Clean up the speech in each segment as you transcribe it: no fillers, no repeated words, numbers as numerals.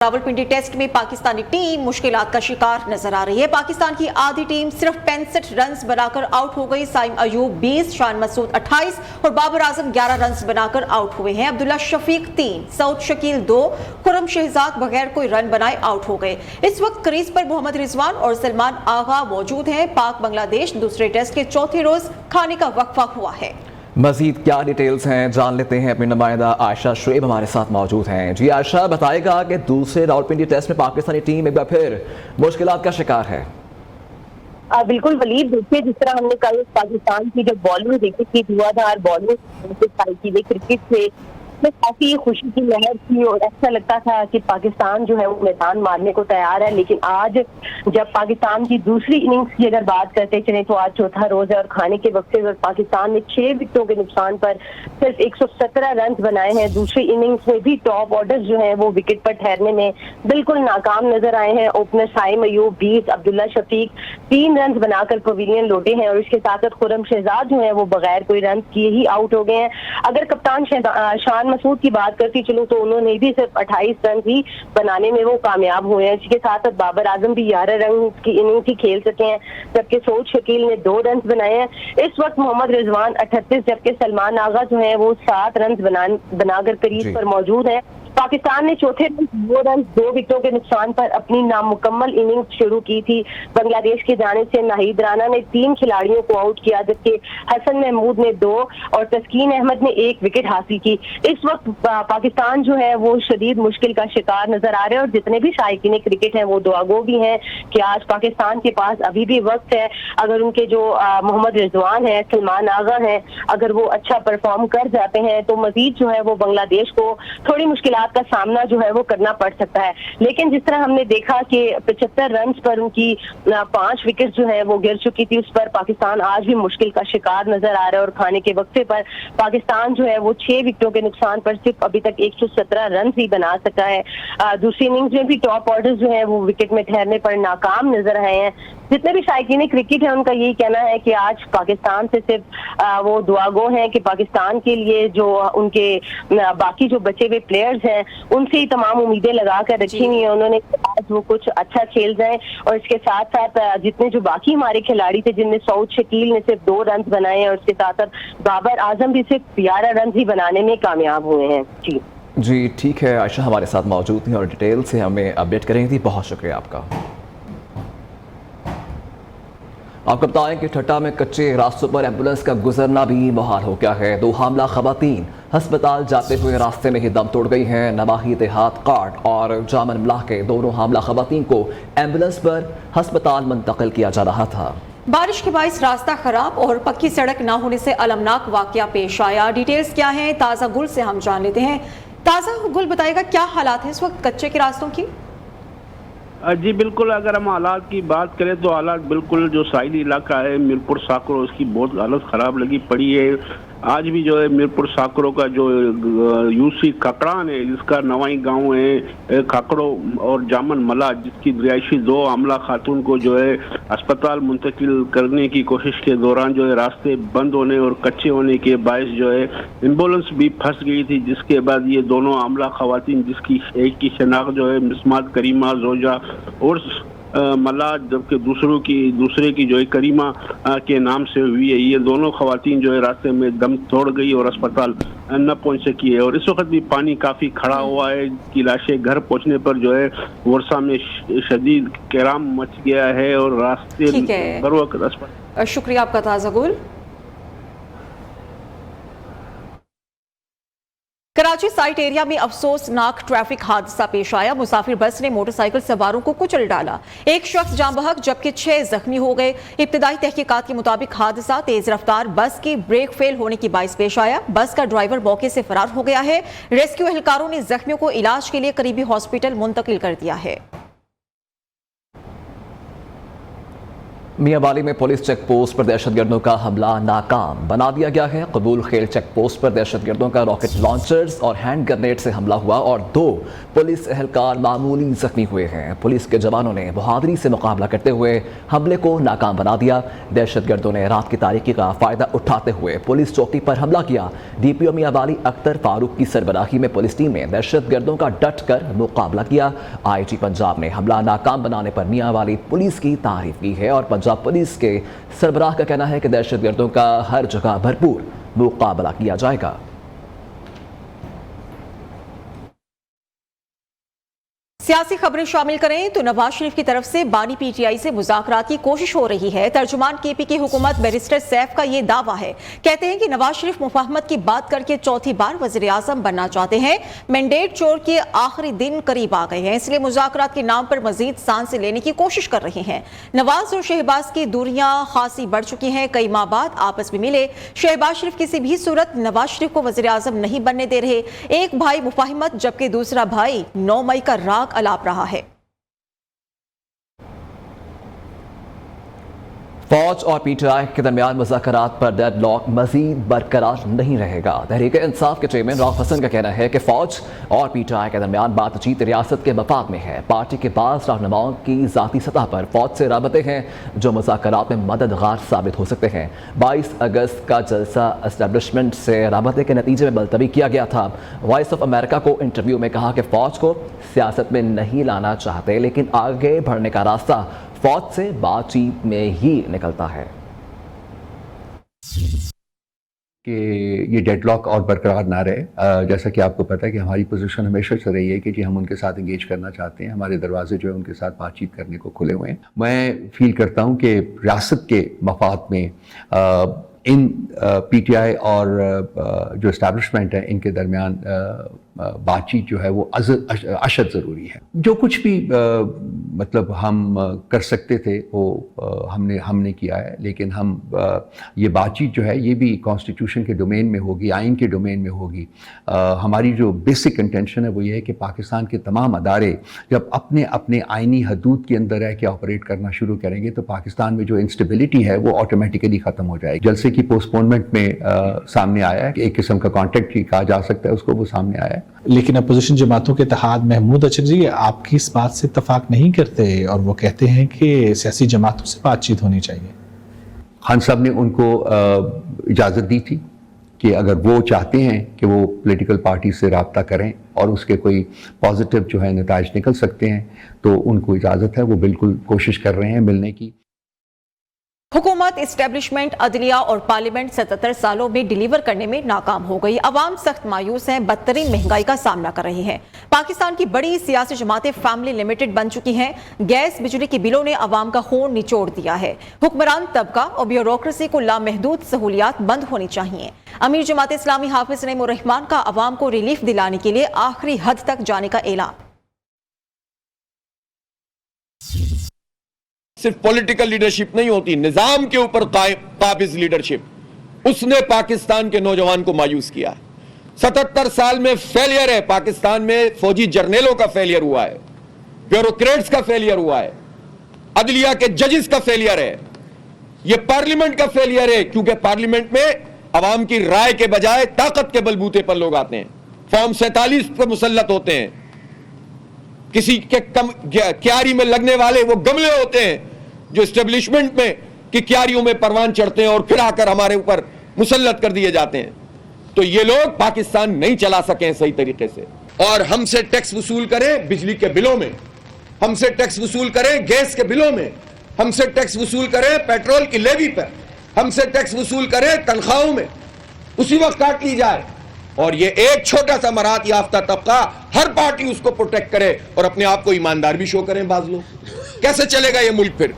Rawalpindi test में Pakistani team मुश्किलात का शिकार नजर आ रही है। पाकिस्तान की आधी टीम सिर्फ 65 रन बनाकर आउट हो गई। साइम अयूब 20, शान मसूद 28 और बाबर आजम 11 रन बनाकर आउट हुए हैं। अब्दुल्ला शफीक 3, सऊद शकील 2, खुरम शहजाद बगैर कोई रन बनाए आउट हो गए। इस वक्त क्रीज पर मोहम्मद रिजवान और सलमान आगा मौजूद हैं। पाक बांग्लादेश दूसरे टेस्ट के चौथे रोज खाने का वक्फा हुआ है। मजीद क्या डिटेल्स हैं जान लेते हैं। अपनी नुमाइंदा आयशा शुएब हमारे साथ मौजूद हैं। जी आयशा, बताएगा कि दूसरे रावलपिंडी टेस्ट में पाकिस्तानी टीम एक बार फिर मुश्किलात का शिकार है। बिल्कुल वलीद, देखिए जिस तरह हमने कल पाकिस्तान की जब बॉलिंग देखी थी, धुआंधार बॉलिंग क्रिकेट से में काफी खुशी की लहर थी और ऐसा लगता था कि पाकिस्तान जो है वो मैदान मारने को तैयार है। लेकिन आज जब पाकिस्तान की दूसरी इनिंग्स की अगर बात करते चले तो आज चौथा रोज है और खाने के वक्त से पाकिस्तान ने 6 विकेटों के नुकसान पर सिर्फ 117 रन बनाए हैं। दूसरी इनिंग्स में भी टॉप ऑर्डर जो है वो विकेट पर ठहरने में बिल्कुल नाकाम नजर आए हैं। ओपनर साइम अयूब 20, अब्दुल्ला शफीक 3 रन बनाकर पवेलियन लौटे हैं और इसके साथ साथ खुरम शहजाद जो है वो बगैर कोई रन किए ही आउट हो गए हैं। अगर कप्तान शान मसूद की बात करती चलूं तो उन्होंने भी सिर्फ 28 रन ही बनाने में वो कामयाब हुए हैं। इसके साथ साथ बाबर आजम भी 11 रन की इनिंग्स ही खेल सके हैं, जबकि सऊद शकील ने 2 रन बनाए हैं। इस वक्त मोहम्मद रिजवान 38 जबकि सलमान आगा जो है वो 7 रन बनाकर क्रीज पर मौजूद है। पाकिस्तान ने चौथे दिन 2 रन 2 विकेटों के नुकसान पर अपनी नामुकम्मल इनिंग्स शुरू की थी। बांग्लादेश की जानिब से नाहिद राना ने 3 खिलाड़ियों को आउट किया, जबकि हसन महमूद ने 2 और तस्कीन अहमद ने 1 विकेट हासिल की। इस वक्त पाकिस्तान जो है वो शदीद मुश्किल का शिकार नजर आ रहे हैं और जितने भी शायकीन क्रिकेट हैं वो दुआगो भी हैं कि आज पाकिस्तान के पास अभी भी वक्त है। अगर उनके जो मोहम्मद रिजवान है, सलमान आगा है, अगर वो अच्छा परफॉर्म कर जाते हैं तो मजीद जो है वो बांग्लादेश को थोड़ी मुश्किलात का सामना जो है वो करना पड़ सकता है। लेकिन जिस तरह हमने देखा कि 75 रन पर उनकी 5 विकेट जो है वो गिर चुकी थी, उस पर पाकिस्तान आज भी मुश्किल का शिकार नजर आ रहा है और खाने के वक्फे पर पाकिस्तान जो है वो 6 विकेटों के नुकसान पर सिर्फ अभी तक 117 रन ही बना सका है। दूसरी इनिंग्स में भी टॉप ऑर्डर जो है वो विकेट में ठहरने पर नाकाम नजर आए हैं। जितने भी शायकीन क्रिकेट है उनका यही कहना है कि आज पाकिस्तान से सिर्फ वो दुआगो हैं कि पाकिस्तान के लिए जो उनके बाकी जो बचे हुए प्लेयर्स हैं उनसे ही तमाम उम्मीदें लगा कर रखी हुई है। उन्होंने आज वो कुछ अच्छा खेल जाए और इसके साथ साथ जितने जो बाकी हमारे खिलाड़ी थे जिनमें सऊद शकील ने सिर्फ 2 रन बनाए और इसके साथ साथ बाबर आजम भी सिर्फ 11 रन ही बनाने में कामयाब हुए हैं। जी ठीक है, आयशा हमारे साथ मौजूद थी और डिटेल से हमें अपडेट कर रही थी। बहुत शुक्रिया आपका। आपको बताएं कि ठट्टा में कच्चे रास्तों पर एम्बुलेंस का गुजरना भी मुहाल हो गया है। 2 हामला खवातीन अस्पताल जाते हुए रास्ते में ही दम तोड़ गई हैं। नवाही देहात कार्ड और जामन मलाह के दोनों हामला खवातीन को एम्बुलेंस पर अस्पताल मुंतकिल किया जा रहा था। बारिश के बाइस रास्ता खराब और पक्की सड़क न होने से अलमनाक वाकया पेश आया। डिटेल्स क्या है, ताज़ा गुल से हम जान लेते हैं। ताज़ा गुल बताएगा क्या हालात है इस वक्त कच्चे के रास्तों की? जी बिल्कुल, अगर हम हालात की बात करें तो हालात बिल्कुल जो साहिली इलाका है मीरपुर साकरो, उसकी बहुत हालत ख़राब लगी पड़ी है। आज भी जो है मीरपुर साकरो का जो यूसी काकड़ान है, जिसका नवाई गांव है काकड़ो और जामन मला, जिसकी रिहायशी 2 हमला खातून को जो है अस्पताल मुंतकिल करने की कोशिश के दौरान जो है रास्ते बंद होने और कच्चे होने के बायस जो है एम्बुलेंस भी फंस गई थी, जिसके बाद ये दोनों हमला खवातीन, जिसकी एक की शनाख्त जो है मिस्मात करीमा जोजा और मला, जबकि दूसरे की जो है करीमा के नाम से हुई है, ये दोनों खवातीन जो है रास्ते में दम तोड़ गई और अस्पताल न पहुंच सकी है। और इस वक्त भी पानी काफी खड़ा हुआ है कि लाशें घर पहुंचने पर जो है वर्षा में शदीद कहराम मच गया है और रास्ते बर वक्त अस्पताल। शुक्रिया आपका ताज़ा गुल। कराची साइट एरिया में अफसोसनाक ट्रैफिक हादसा पेश आया। मुसाफिर बस ने मोटरसाइकिल सवारों को कुचल डाला। 1 शख्स जान बहक जबकि 6 जख्मी हो गए। इब्तदाई तहकीकात के मुताबिक हादसा तेज रफ्तार बस की ब्रेक फेल होने की बाइस पेश आया। बस का ड्राइवर मौके से फरार हो गया है। रेस्क्यू एहलकारों ने जख्मियों को इलाज के लिए करीबी हॉस्पिटल मुंतकिल कर दिया है। मियां वाली में पुलिस चेक पोस्ट पर दहशतगर्दों का हमला नाकाम बना दिया गया है। कबूल खेल चेक पोस्ट पर दहशतगर्दों का रॉकेट लॉन्चर्स और हैंड ग्रेनेड से हमला हुआ और 2 पुलिस एहलकार मामूली जख्मी हुए हैं। पुलिस के जवानों ने बहादुरी से मुकाबला करते हुए हमले को नाकाम बना दिया। दहशतगर्दों ने रात की तारीकी का फायदा उठाते हुए पुलिस चौकी पर हमला किया। DPO मियां वाली अख्तर फारूक की सरबराही में पुलिस टीम ने दहशतगर्दों का डट कर मुकाबला किया। IG पंजाब ने हमला नाकाम बनाने पर मियां वाली पुलिस की तारीफ की है और पंजाब पुलिस के सरबराह का कहना है कि दहशतगर्दों का हर जगह भरपूर मुकाबला किया जाएगा। सियासी खबरें शामिल करें तो नवाज शरीफ की तरफ से बानी PTI से मुज़ाकरात की कोशिश हो रही है। तर्जुमान KP की हुकूमत बैरिस्टर सैफ का ये दावा है। कहते हैं कि नवाज शरीफ मुफाहमत की बात करके चौथी बार वज़ीर आज़म बनना चाहते हैं। मैंडेट चोर के आखिरी दिन करीब आ गए हैं, इसलिए मुज़ाकरात के नाम पर मजीद सांस लेने की कोशिश कर रहे हैं। नवाज और शहबाज की दूरियां खासी बढ़ चुकी हैं। कई माह बाद आपस में मिले शहबाज शरीफ किसी भी सूरत नवाज शरीफ को वज़ीर आज़म नहीं बनने दे रहे। एक भाई मुफाहमत जबकि दूसरा भाई 9 मई का राग अलाप रहा है। फौज और PTI के दरमियान मुज़ाकरात पर डेडलॉक मजीद बरकरार नहीं रहेगा। तहरीक इंसाफ के चेयरमैन राउफ हसन का कहना है कि फौज और PTI के दरमियान बातचीत रियासत के मफाद में है। पार्टी के बाज़ रहनुमाओं की ज़ाती सतह पर फौज से राबते हैं जो मुज़ाकरात में मददगार साबित हो सकते हैं। 22 अगस्त का जलसा एस्टेब्लिशमेंट से राबते के नतीजे में मुलतवी किया गया था। वॉइस ऑफ अमेरिका को इंटरव्यू में कहा कि फ़ौज को सियासत में नहीं लाना चाहते, लेकिन आगे बढ़ने का रास्ता फौज से बातचीत में ही निकलता है। कि ये डेडलॉक और बरकरार ना रहे। जैसा कि आपको पता है कि हमारी पोजीशन हमेशा से रही है कि जी हम उनके साथ इंगेज करना चाहते हैं। हमारे दरवाजे जो है उनके साथ बातचीत करने को खुले हुए हैं। मैं फील करता हूँ कि रियासत के मफाद में इन PTI और जो इस्टेब्लिशमेंट है इनके दरमियान बातचीत जो है वो अशद ज़रूरी है। जो कुछ भी मतलब हम कर सकते थे वो हमने किया है, लेकिन हम ये बातचीत जो है ये भी कॉन्स्टिट्यूशन के डोमेन में होगी, आइन के डोमेन में होगी। हमारी जो बेसिक इंटेंशन है वो ये है कि पाकिस्तान के तमाम अदारे जब अपने अपने आइनी हदूद के अंदर रह के ऑपरेट करना शुरू करेंगे तो पाकिस्तान में जो इंस्टेबिलिटी है वो ऑटोमेटिकली ख़त्म हो जाएगी। जलसे की पोस्टपोनमेंट में सामने आया है कि एक किस्म का कॉन्ट्रैक्ट ही कहा जा सकता है उसको, वो सामने आया है। लेकिन अपोजिशन जमातों के इत्तेहाद महमूद अचर जी आपकी इस बात से इत्तफाक नहीं करते और वो कहते हैं कि सियासी जमातों से बातचीत होनी चाहिए। खान साहब ने उनको इजाज़त दी थी कि अगर वो चाहते हैं कि वो पॉलिटिकल पार्टी से रब्ता करें और उसके कोई पॉजिटिव जो है नताइज निकल सकते हैं तो उनको इजाज़त है। वो बिल्कुल कोशिश कर रहे हैं मिलने की। हुकूमत, इस्टेब्लिशमेंट, अदलिया और पार्लियामेंट 77 सालों में डिलीवर करने में नाकाम हो गई। अवाम सख्त मायूस हैं, बदतरीन महंगाई का सामना कर रही हैं। पाकिस्तान की बड़ी सियासी जमातें फैमिली लिमिटेड बन चुकी हैं। गैस बिजली के बिलों ने अवाम का खून निचोड़ दिया है। हुक्मरान तबका और ब्यूरोक्रेसी को लामहदूद सहूलियात बंद होनी चाहिए। अमीर जमात इस्लामी हाफिज नईम उर रहमान का अवाम को रिलीफ दिलाने के लिए आखिरी हद तक जाने का ऐलान। सिर्फ पॉलिटिकल लीडरशिप नहीं होती, निजाम के ऊपर काबिज लीडरशिप, उसने पाकिस्तान के नौजवान को मायूस किया। 77 साल में फेलियर है। पाकिस्तान में फौजी जर्नेलों का फेलियर हुआ है, ब्यूरोक्रेट्स का फेलियर हुआ है, अदलिया के जजेस का फेलियर है, यह पार्लियामेंट का फेलियर है, क्योंकि पार्लियामेंट में अवाम की राय के बजाय ताकत के बलबूते पर लोग आते हैं, फॉर्म 47 पर मुसल्लत होते हैं। किसी के क्यारी में लगने वाले वो गमले होते हैं जो एस्टेब्लिशमेंट में की क्यारियों में परवान चढ़ते हैं और फिर आकर हमारे ऊपर मुसल्लत कर दिए जाते हैं। तो ये लोग पाकिस्तान नहीं चला सके सही तरीके से। और हमसे टैक्स वसूल करें बिजली के बिलों में, हमसे टैक्स वसूल करें गैस के बिलों में, हमसे टैक्स वसूल करें पेट्रोल की लेवी पर, हमसे टैक्स वसूल करें तनख्वाहों में, उसी वक्त काट ली जाए। और ये एक छोटा सा मरात याफ्ता तबका, हर पार्टी उसको प्रोटेक्ट करे और अपने आप को ईमानदार भी शो करें बाज लोग। कैसे चलेगा ये मुल्क फिर?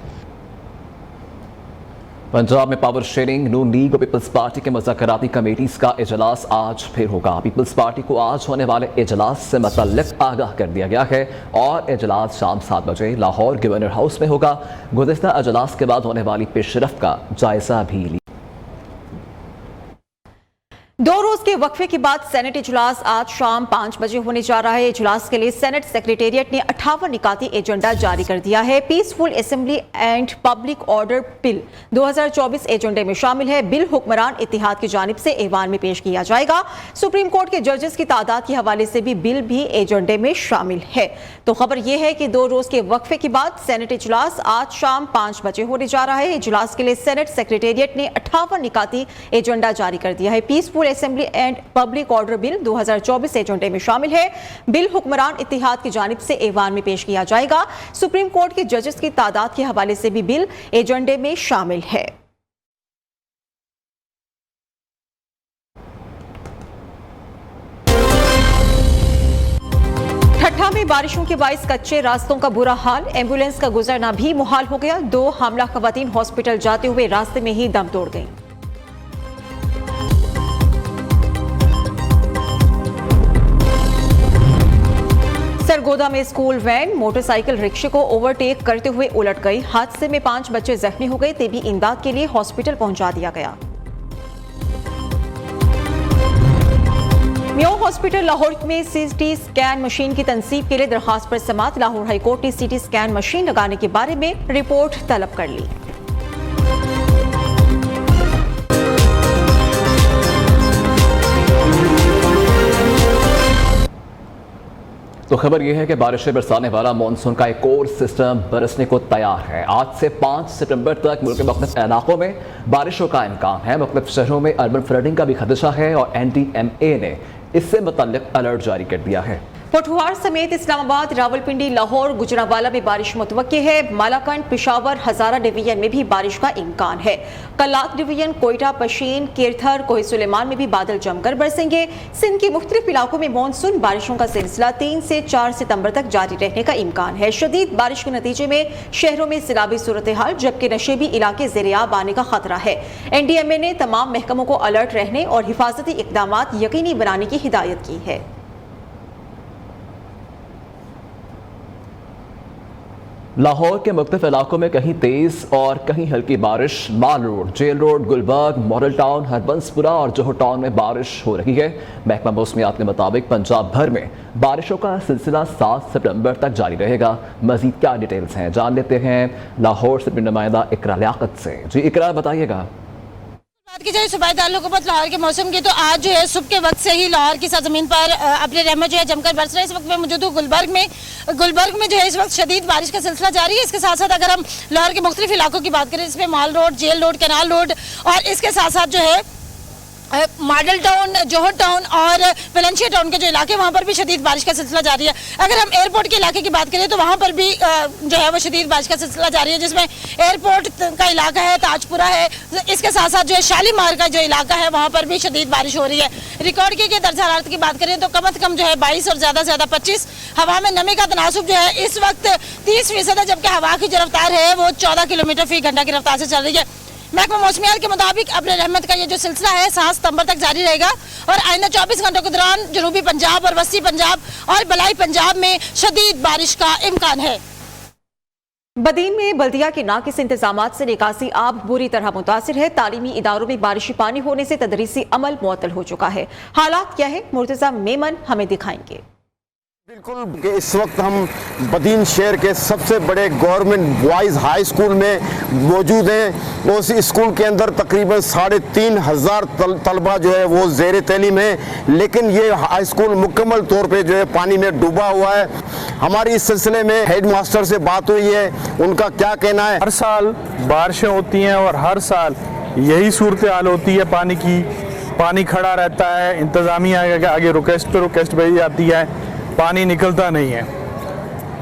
पंजाब में पावर शेयरिंग, नून लीग और पीपल्स पार्टी के मुज़ाकराती कमेटीज का इजलास आज फिर होगा। पीपल्स पार्टी को आज होने वाले इजलास से मुतल्लिक आगाह कर दिया गया है और इजलास शाम 7 बजे लाहौर गवर्नर हाउस में होगा। गुज़िश्ता इजलास के बाद होने वाली पेशरफ्त का जायजा भी लिया। 2 रोज के के वक्फे के बाद सेनेट इजलास आज शाम 5 बजे होने जा रहा है। इजलास के लिए सेनेट सेक्रेटेरिएट ने 58 निकाती एजेंडा जारी कर दिया है। Peaceful assembly and public order bill 2024 एजेंडे में शामिल है। बिल हुक्मरान इत्तेहाद की जानिब से ऐवान में पेश किया जाएगा। सुप्रीम कोर्ट के जजेस की तादाद के हवाले से भी बिल भी एजेंडे में शामिल है। तो खबर यह है कि 2 रोज के वक्फे के बाद सेनेट इजलास आज शाम 5 बजे होने जा रहा है। इजलास के लिए सेनेट सेक्रेटेरिएट ने 58 निकाती एजेंडा जारी कर दिया है। Peaceful assembly and public order bill 2024 एजेंडे में शामिल है। बिल हुक्मरान इत्तेहाद की जानिब से ऐवान में पेश किया जाएगा। सुप्रीम कोर्ट के जजेस की तादाद के हवाले से भी बिल एजेंडे में शामिल है। ठट्ठा में बारिशों के बाइस कच्चे रास्तों का बुरा हाल, एम्बुलेंस का गुजरना भी मुहाल हो गया। 2 हामला खवातीन हॉस्पिटल जाते हुए रास्ते में ही दम तोड़ गईं। सरगोदा में स्कूल वैन मोटरसाइकिल रिक्शे को ओवरटेक करते हुए उलट गई। हादसे में 5 बच्चे जख्मी हो गए, तभी इमदाद के लिए हॉस्पिटल पहुंचा दिया गया। म्यो हॉस्पिटल लाहौर में सीटी स्कैन मशीन की तनसीब के लिए दरखास्त पर समात। लाहौर हाईकोर्ट ने सीटी स्कैन मशीन लगाने के बारे में रिपोर्ट तलब कर ली। तो खबर यह है कि बारिशें बरसाने वाला मानसून का एक और सिस्टम बरसने को तैयार है। आज से 5 सितंबर तक मुल्क के मुख्तलिफ इलाकों में बारिशों का इम्कान है। मुख्तलिफ शहरों में अर्बन फ्लडिंग का भी खदशा है और NDMA ने इससे मुतल्लिक अलर्ट जारी कर दिया है। पोठवार समेत इस्लामाबाद, रावलपिंडी, लाहौर, गुजरांवाला में बारिश मुतवक्की है। मालाकंड, पिशावर, हजारा डिवीजन में भी बारिश का इम्कान है। कल्लात डिवीजन, कोयटा, पशीन, केरथर, कोहे सुलेमान में भी बादल जमकर बरसेंगे। सिंध के मुख्तलिफ इलाकों में मानसून बारिशों का सिलसिला 3 से 4 सितंबर तक जारी रहने का इम्कान है। शदीद बारिश के नतीजे में शहरों में सैलाबी सूरत हाल, जबकि नशेबी इलाके ज़ेरियाब आने का खतरा है। NDMA ने तमाम महकमों को अलर्ट रहने और हिफाजती इकदामात यकीनी बनाने की हिदायत की है। लाहौर के मुख्तलिफ इलाकों में कहीं तेज और कहीं हल्की बारिश। Mall road, jail road, Gulberg, model town, Harbanspura और जोहर टाउन में बारिश हो रही है। महकमा मौसमियात के मुताबिक पंजाब भर में बारिशों का सिलसिला 7 सितंबर तक जारी रहेगा। मजीद क्या डिटेल्स हैं जान लेते हैं लाहौर से नुमाइंदा इकरा लियाकत से। जी इकरा, बताइएगा। बात की जाए सूबाई ताल्लुकात लाहौर के मौसम की, तो आज जो है सुबह के वक्त से ही लाहौर की सरजमीन पर अपने रहमत जो है जमकर बरस रहा है। इस वक्त मैं मौजूद हूँ गुलबर्ग में जो है इस वक्त शदीद बारिश का सिलसिला जारी है। इसके साथ साथ अगर हम लाहौर के मुख्तलिफ इलाकों की बात करें, इसमें mall road, jail road, canal road और इसके साथ साथ जो है मॉडल टाउन, जोहर टाउन और वेलेंशिया टाउन के जो इलाके, वहाँ पर भी शदीद बारिश का सिलसिला जारी है। अगर हम एयरपोर्ट के इलाके की बात करें तो वहाँ पर भी जो है वो शदीद बारिश का सिलसिला जारी है, जिसमें एयरपोर्ट का इलाका है, ताजपुरा है। इसके साथ साथ जो है शालीमार का जो इलाका है वहाँ पर भी शदीद बारिश हो रही है। रिकॉर्ड की दर्ज हरारत की बात करें तो कम से कम जो है 22 और ज़्यादा से ज़्यादा 25। हवा में नमी का तनासुब जो है इस वक्त 30% है, जबकि हवा की जो रफ्तार है वो 14 किलोमीटर फी घंटा की रफ्तार से चल रही है। महकमा मौसमियात के मुताबिक अपने रहमत का ये जो सिलसिला है 7 सितंबर तक जारी रहेगा और आइंदा 24 घंटों के दौरान जनूबी पंजाब और वस्ती पंजाब और बलाई पंजाब में शदीद बारिश का इम्कान है। बदीन में बल्दिया के नाकिस इंतजामात से निकासी आब बुरी तरह मुतासिर है। तालीमी इदारों में बारिशी पानी होने से तदरीसी अमल मुअत्तल हो चुका है। हालात क्या है, मुर्तज़ा मेमन हमें दिखाएंगे। बिल्कुल, इस वक्त हम बदीन शहर के सबसे बड़े गवर्नमेंट बॉयज़ हाई स्कूल में मौजूद हैं। उस स्कूल के अंदर तकरीबन 3,500 तलबा जो है वो ज़ेर तैलीम है, लेकिन ये हाई स्कूल मुकम्मल तौर पे जो है पानी में डूबा हुआ है। हमारी इस सिलसिले में हेड मास्टर से बात हुई है, उनका क्या कहना है। हर साल बारिशें होती हैं और हर साल यही सूरत हाल होती है पानी की। पानी खड़ा रहता है, इंतज़ामिया आगे रिक्वेस्ट भेजी जाती है, पानी निकलता नहीं है।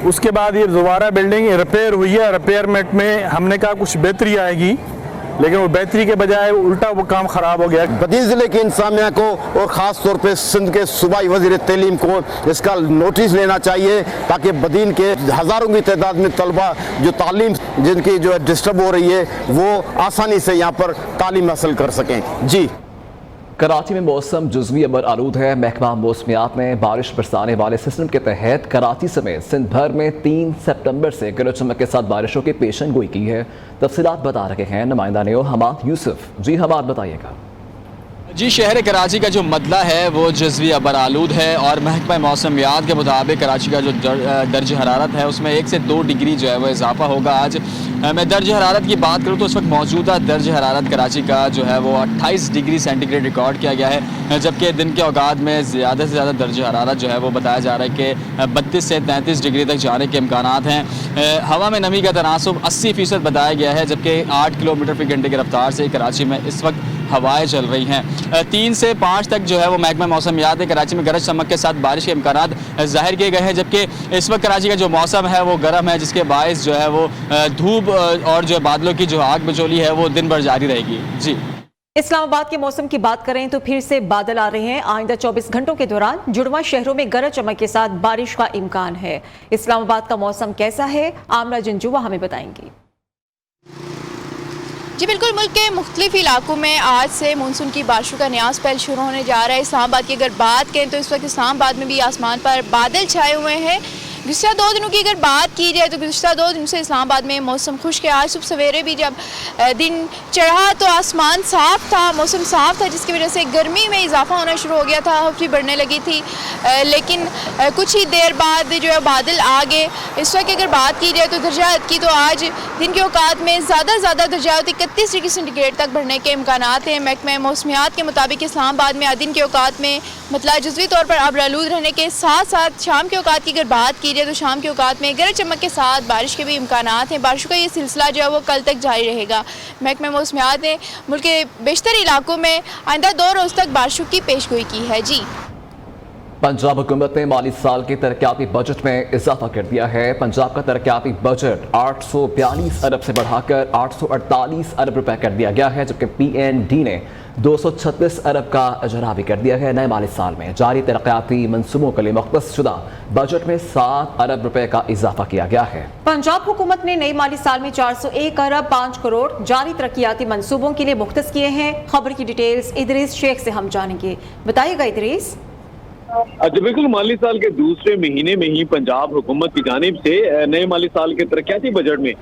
उसके बाद ये दोबारा बिल्डिंग रिपेयर हुई है। रिपेयरमेंट में हमने कहा कुछ बेहतरी आएगी, लेकिन वो बेहतरी के बजाय उल्टा वो काम ख़राब हो गया। बदीन ज़िले के इंतज़ामिया को और ख़ास तौर पे सिंध के सूबाई वज़ीर तैलीम को इसका नोटिस लेना चाहिए, ताकि बदीन के हज़ारों की तादाद में तलबा जो तालीम जिनकी जो है डिस्टर्ब हो रही है वो आसानी से यहाँ पर तालीम हासिल कर सकें। जी, कराची में मौसम जुज़वी अमर आलूद है। महकमा मौसमियात ने बारिश बरसाने वाले सिस्टम के तहत कराची समेत सिंध भर में 3 सितंबर से गरज चमक के साथ बारिशों की पेशन गोई की है। तफसीलात बता रहे हैं नुमाइंदा नेओ हमाद यूसुफ। जी हमाद, बताइएगा। जी, शहर कराची का जो मदला है वो जज़वी अबरालूद है और महकमा मौसमियात के मुताबिक कराची का जो दर्ज हरारत है उसमें 1 से 2 डिग्री जो है वो इजाफा होगा। आज मैं दर्ज हरारत की बात करूँ तो उस वक्त मौजूदा दर्ज हरारत कराची का जो है वो 28 डिग्री सेंटीग्रेड रिकॉर्ड किया गया है, जबकि दिन के औकात में ज़्यादा से ज़्यादा दर्ज हरारत जो है वो बताया जा रहा है कि 32 से 33 डिग्री तक जाने के इम्कानात हैं। हवा में नमी का तनासुब 80% बताया गया है, जबकि 8 किलोमीटर फ़ी घंटे की रफ्तार से कराची में इस वक्त हवाएं चल रही हैं। 3 से 5 तक जो है वो महकमा मौसमियात कराची में गरज चमक के साथ बारिश के इम्कानात जाहिर किए गए हैं, जबकि इस वक्त कराची का जो मौसम है वो गर्म है, जिसके बायस जो है वो धूप और जो बादलों की जो आग बचोली है वो दिन भर जारी रहेगी। जी, इस्लामाबाद के मौसम की बात करें तो फिर से बादल आ रहे हैं। आइंदा 24 घंटों के दौरान जुड़वा शहरों में गरज चमक के साथ बारिश का इम्कान है। इस्लामाबाद का मौसम कैसा है, आमना जंजुआ हमें बताएंगी। जी बिल्कुल, मुल्क के मुख्तलिफ इलाकों में आज से मानसून की बारिशों का नया स्पेल शुरू होने जा रहा है। इस्लामाबाद की अगर बात करें तो इस वक्त इस्लामाबाद में भी आसमान पर बादल छाए हुए हैं। गुज़िश्ता 2 दिनों की अगर बात की जाए तो गुज़िश्ता 2 दिनों से इस्लामाबाद में मौसम खुश्क है। आज सुबह सवेरे भी जब दिन चढ़ा तो आसमान साफ़ था, मौसम साफ़ था, जिसकी वजह से गर्मी में इजाफा होना शुरू हो गया था, हवा भी बढ़ने लगी थी। लेकिन कुछ ही देर बाद जो है बादल आ गए। इस वक्त अगर बात की जाए तो दर्जात की तो आज दिन के औकात में ज़्यादा से ज़्यादा दर्जात 31 डिग्री सेंटीग्रेड तक बढ़ने के इम्कानात हैं। महकमा मौसमियात के मुताबिक इस्लामाबाद में दिन के औकात में मतलब जज़वी तौर पर अबरालूद रहने के साथ साथ शाम के औकात की अगर बात की जाए तो शाम के औकात में गरज चमक के साथ बारिश के भी इम्कानात हैं। बारिशों का ये सिलसिला जो है वो कल तक जारी रहेगा। महकमा मौसमियात ने मुल्क के बेशतर इलाकों में आइंदा 2 रोज़ तक बारिशों की पेशगोई की है। जी, पंजाब हुकूमत ने माली साल के तरक्याती बजट में इजाफा कर दिया है। पंजाब का तरक्याती बजट 842 अरब से बढ़ाकर 848 अरब रुपए कर दिया गया है, जबकि PND ने 236 अरब का इजरा भी कर दिया है। नए माली साल में जारी तरक्याती मनसूबों के लिए मुख्तस शुदा बजट में 7 अरब रुपए का इजाफा किया गया है। पंजाब हुकूमत ने नए माली साल में 401 अरब 5 करोड़ जारी तरक्याती मनसूबों के लिए मुख्तस किए हैं। खबर की डिटेल्स इदरीस शेख से हम जानेंगे। बताइएगा इदरीस। जी बिल्कुल, माली साल के दूसरे महीने में ही पंजाब हुकूमत की जानिब से नए माली साल के तरक्याती बजट में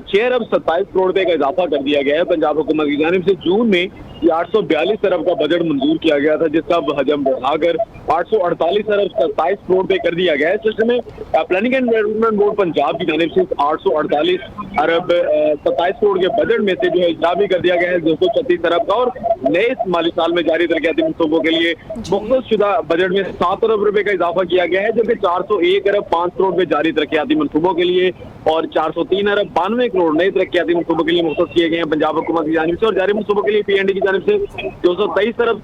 6 अरब 27 करोड़ रुपए का इजाफा कर दिया गया है। पंजाब हुकूमत की जानिब से जून में ये 842 अरब का बजट मंजूर किया गया था, जिसका हजम बढ़ाकर 848 अरब 27 करोड़ रुपए कर दिया गया है। सिलसिले में planning and development board Punjab की जानिब से 848 अरब 27 करोड़ के बजट में से जो है इजाफा भी कर दिया गया है 236 अरब का, और नए माली साल में जारी तरक्याती मनसूबों के लिए मुख्तस शुदा बजट में 7 अरब रुपए का इजाफा किया गया है, जबकि 401 अरब 5 करोड़ रुपए जारी तरक्याती मनसूबों के लिए और 403 अरब 92 करोड़ नए तरक्याती मनसूबों के लिए मुख्तस किए गए हैं पंजाब हुकूमत की जानिब से। और जारी मनसूबों के लिए PND की जानिब से 223 अरब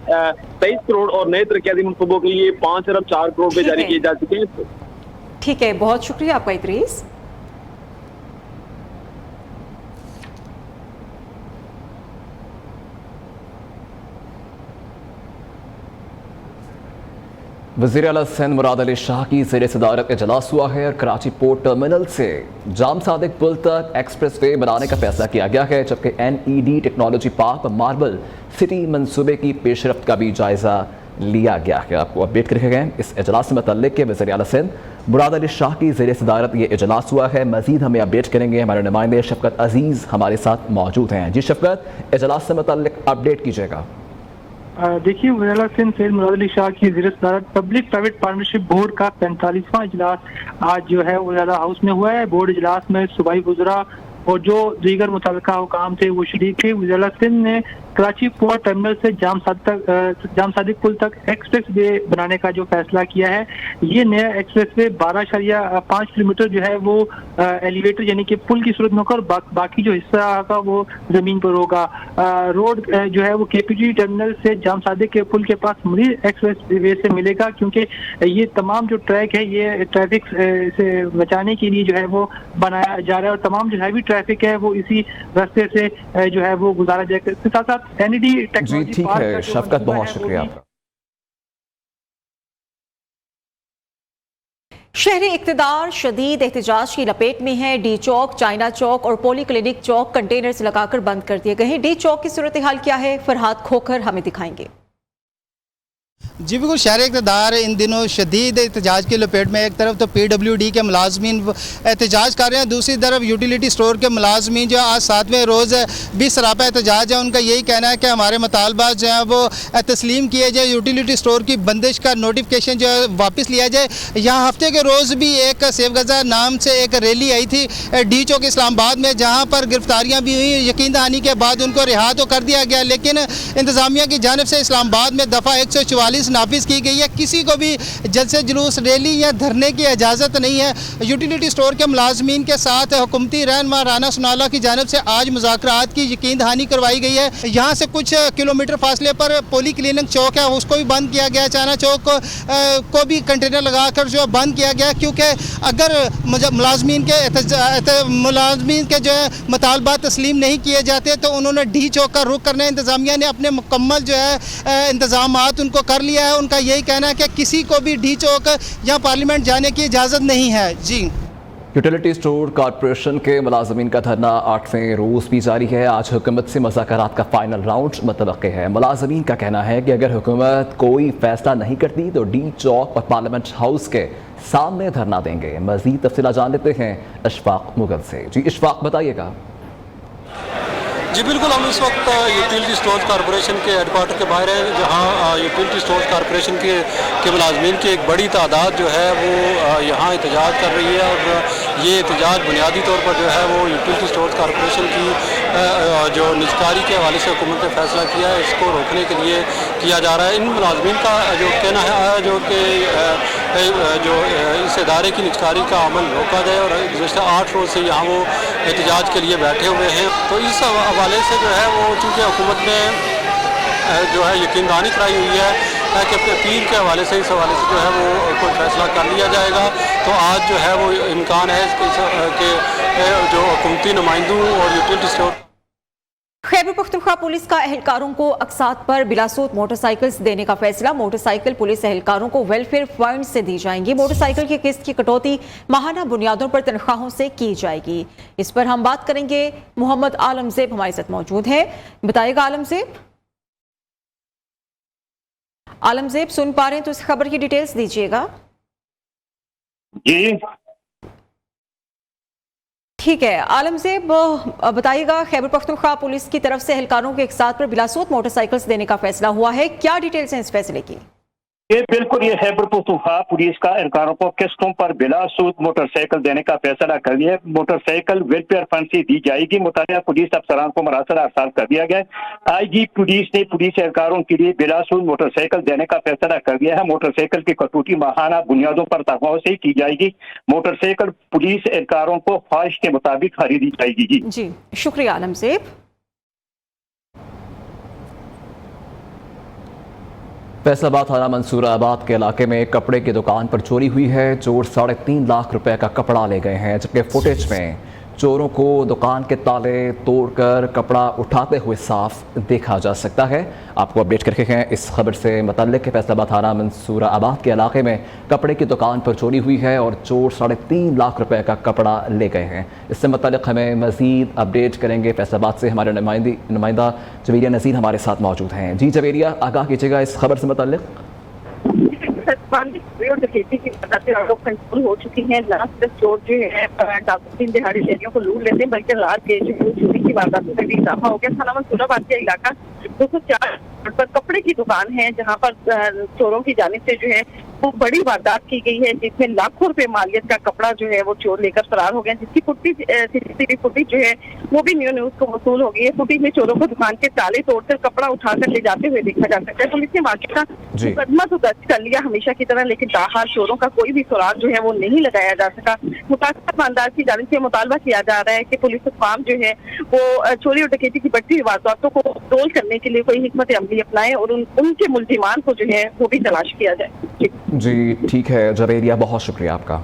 23 करोड़ और नए तरक्याती मनसूबों के लिए 5 अरब 4 करोड़ रुपए जारी किए जा चुके हैं। ठीक है, बहुत शुक्रिया आपका इदरीस। वज़ीर आला सिंध मुराद अली शाह की ज़ेर सदारत इजलास हुआ है और कराची पोर्ट टर्मिनल से जाम सादिक पुल तक एक्सप्रेस वे बनाने का फैसला किया गया है, जबकि NED technology park marble city मंसूबे की पेशरफ्त का भी जायजा लिया गया है। आपको अपडेट करके गए इस इजलास से मुतल्लिक के वज़ीर आला सिंध मुराद अली शाह की ज़ेर सदारत ये इजलास हुआ है। मजीद हमें अपडेट करेंगे हमारे नुमाइंदे शफकत अजीज़ हमारे साथ मौजूद हैं। जी शफकत, इजलास से मुतल्लिक अपडेट कीजिएगा। देखिए, वज़ीर सिंध सैयद मुराद अली शाह की ज़ेर सदारत पब्लिक प्राइवेट पार्टनरशिप बोर्ड का 45वां इजलास आज जो है वज़ीर हाउस में हुआ है। बोर्ड इजलास में सूबाई वज़रा और जो दीगर मुतल्लिका हुकाम थे वो शरीक थे। वज़ीर सिंध ने कराची पोर्ट टर्मिनल से जाम सादिक पुल तक एक्सप्रेस वे बनाने का जो फैसला किया है, ये नया एक्सप्रेस वे 12.5 किलोमीटर जो है वो एलिवेटर यानी कि पुल की सूरत में होकर बाकी जो हिस्सा होगा वो जमीन पर होगा। रोड जो है वो KPG टर्मिनल से जाम सादिक के पुल के पास मरीज एक्सप्रेस वे से मिलेगा, क्योंकि ये तमाम जो ट्रैक है ये ट्रैफिक से बचाने के लिए जो है वो बनाया जा रहा है और तमाम जो हैवी ट्रैफिक है वो इसी रास्ते से जो है वो गुजारा जाएगा। इसके साथ साथ NED टेक्नोलॉजी ठीक है शफकत, बहुत शुक्रिया आपका। शहरी इक़्तिदार शदीद एहतजाज की लपेट में है। D चौक, चाइना चौक और पोली क्लिनिक चौक कंटेनर्स लगाकर बंद कर दिए गए हैं। D चौक की सूरत हाल क्या है, फरहाद खोखर हमें दिखाएंगे। जी बिल्कुल, शहर इक़्तिदार इन दिनों शदीद एहतजाज की लपेट में। एक तरफ तो PWD के मुलाजमीन एहतजाज कर रहे हैं, दूसरी तरफ यूटिलिटी स्टोर के मुलाजमीन जो आज 7वें रोज़ भी सरापा एहतजाज है। उनका यही कहना है कि हमारे मुतालबात जो हैं वो तस्लीम किए जाए, यूटिलिटी स्टोर की बंदिश का नोटिफिकेशन जो है वापस लिया जाए। यहाँ हफ्ते के रोज़ भी एक सेफ गज़ा नाम से एक रैली आई थी डी चौक इस्लामाबाद में, जहाँ पर गिरफ्तारियाँ भी हुई। यकीन दहानी के बाद उनको रिहा तो कर दिया गया, लेकिन इंतज़ामिया की जानिब से इस्लामाबाद में दफ़ा 144 नाफिज की गई है। किसी को भी जलसे जुलूस, रैली या धरने की इजाज़त नहीं है। यूटिलिटी स्टोर के मुलाजमीन के साथ हुकूमती रहनुमा राना सुनाला की जानिब से आज मुज़ाकरात की यकीन दहानी करवाई गई है। यहाँ से कुछ किलोमीटर फासले पर पोली क्लिनिक चौक है, उसको भी बंद किया गया। चाइना चौक को भी कंटेनर लगाकर जो बंद किया गया, क्योंकि अगर मुलाजमीन के जो है मुतालबात तस्लीम नहीं किए जाते तो उन्होंने डी चौक का रुख करना है। इंतज़ामिया ने अपने मुकम्मल जो है इंतज़ामात उनको कर लिया है। उनका यही कहना है कि किसी को भी डी चौक या पार्लियामेंट जाने की इजाज़त नहीं है। जी, यूटिलिटी स्टोर कॉरपोरेशन के मुलाजमीन का धरना 8वें रोज़ भी जारी है। आज हुकूमत से मुज़ाकरात का फाइनल राउंड मुतवक्के है। मुलाजमीन का कहना है कि अगर हुकूमत कोई फैसला नहीं करती तो डी चौक और पार्लियामेंट हाउस के सामने धरना देंगे। मज़ीद तफसीलात जान लेते हैं इशफाक मुगल से। जी इशफाक, बताइएगा। जी बिल्कुल, हम इस वक्त यूटिलिटी स्टोर कॉरपोरेशन के हेडक्वार्टर के बाहर हैं, जहां यूटिलिटी स्टोर कॉरपोरेशन के मुलाजमीन की एक बड़ी तादाद जो है वो यहां एहतजाज कर रही है। और ये एहतजाज बुनियादी तौर पर जो है वो यूटिलिटी स्टोर कॉरपोरेशन की जो निजकारी के हवाले से हुकूमत ने फैसला किया है, इसको रोकने के लिए किया जा रहा है। इन मुलाजमीन का जो कहना है जो कि इस इदारे की निजकारी का अमल रोका जाए, और गुज़श्ता 8 रोज़ से यहाँ वो एहतजाज के लिए बैठे हुए हैं। तो इस हवाले से जो है वो चूँकि हुकूमत ने जो है यकीन दहानी कराई हुई है कि अपने पीर के हवाले से इस हवाले से जो है वो कोई फैसला कर लिया जाएगा, तो आज जो है वो इम्कान है कि जो हुकूमती नुमाइंदों और utility store Khyber Pakhtunkhwa police का एहलकारों को अकसात पर बिलासूद मोटरसाइकिल्स देने का फैसला। मोटरसाइकिल पुलिस एहलकारों को वेलफेयर फंड से दी जाएंगी। मोटरसाइकिल की किस्त की कटौती माहाना बुनियादों पर तनख्वाहों से की जाएगी। इस पर हम बात करेंगे। मोहम्मद आलमज़ेब हमारे साथ मौजूद है, बताइएगा आलमज़ेब। आलमज़ेब सुन पा रहे हैं तो इस खबर की डिटेल्स दीजिएगा। जी ठीक है आलमज़ेब, बताइएगा खैबर पख्तूनख्वा पुलिस की तरफ से एहलकारों के एक साथ पर बिलासूद मोटरसाइकिल्स देने का फैसला हुआ है, क्या डिटेल्स हैं इस फैसले की? ये बिल्कुल, ये खैबर पख्तूनख्वा पुलिस का एहलकारों को किस्तों पर बिलासूद मोटरसाइकिल देने का फैसला कर लिया है। मोटरसाइकिल वेलफेयर फंड से दी जाएगी। मुतालिया पुलिस अफसरान को मरासल अरसाल कर दिया गया है। IG पुलिस ने पुलिस एहलकारों के लिए बिलासूद मोटरसाइकिल देने का फैसला कर दिया है। मोटरसाइकिल की कटौती माहाना बुनियादों पर तनख्वाहों से की जाएगी। मोटरसाइकिल पुलिस एहलकारों को ख्वाहिश के मुताबिक खरीदी जाएगी। जी शुक्रिया आलमज़ेब। फैसलाबाद थाना मंसूराबाद के इलाके में कपड़े की दुकान पर चोरी हुई है। चोर 3.5 लाख रुपए का कपड़ा ले गए हैं, जबकि फुटेज में चोरों को दुकान के ताले तोड़कर कपड़ा उठाते हुए साफ देखा जा सकता है। आपको अपडेट करके हैं इस खबर से मुतल्लिक। फैसलाबाद थाना मंसूराबाद के इलाके में कपड़े की दुकान पर चोरी हुई है और चोर 3.5 लाख रुपए का कपड़ा ले गए हैं। इससे मुतल्लिक हमें मजीद अपडेट करेंगे फैसलाबाद से हमारे नुमाइंदा जवेरिया नज़ीर हमारे साथ मौजूद हैं। जी जवेरिया, आगाह कीजिएगा इस खबर से मुतल्लिक। डकैती की कंट्रोल हो चुकी है। ना सिर्फ चोर जो है दिन दिहाड़ी शहरियों को लूट लेते हैं, बल्कि रात के जो चोरी की वारदातों में भी इजाफा हो गया। थाना मंसूराबाद का इलाका 204 पर कपड़े की दुकान है, जहां पर चोरों की जानिब से जो है वो बड़ी वारदात की गई है, जिसमें लाखों रुपए मालियत का कपड़ा जो है वो चोर लेकर फरार हो गया, जिसकी CCTV फुटेज जो है वो भी न्यूज़ को वसूल हो गई है। फुटेज में चोरों को दुकान के ताले तोड़कर कपड़ा उठाकर ले जाते हुए देखा जा सकता है। पुलिस ने मौके का मुकदमा तो दर्ज कर लिया हमेशा की तरह, लेकिन ताहार चोरों का कोई भी सुराग जो है वो नहीं लगाया जा सका। मुतासिर दुकानदार की जानिब से मुतालबा किया जा रहा है कि पुलिस अफवाम जो है वो चोरी और डकैती की बढ़ती हुई वारदातों को कंट्रोल करने के लिए कोई हिकमत अमली अपनाए और उनके मुल्जिमान को जो है वो भी तलाश किया जाए। जी ठीक है जवेरिया, बहुत शुक्रिया आपका।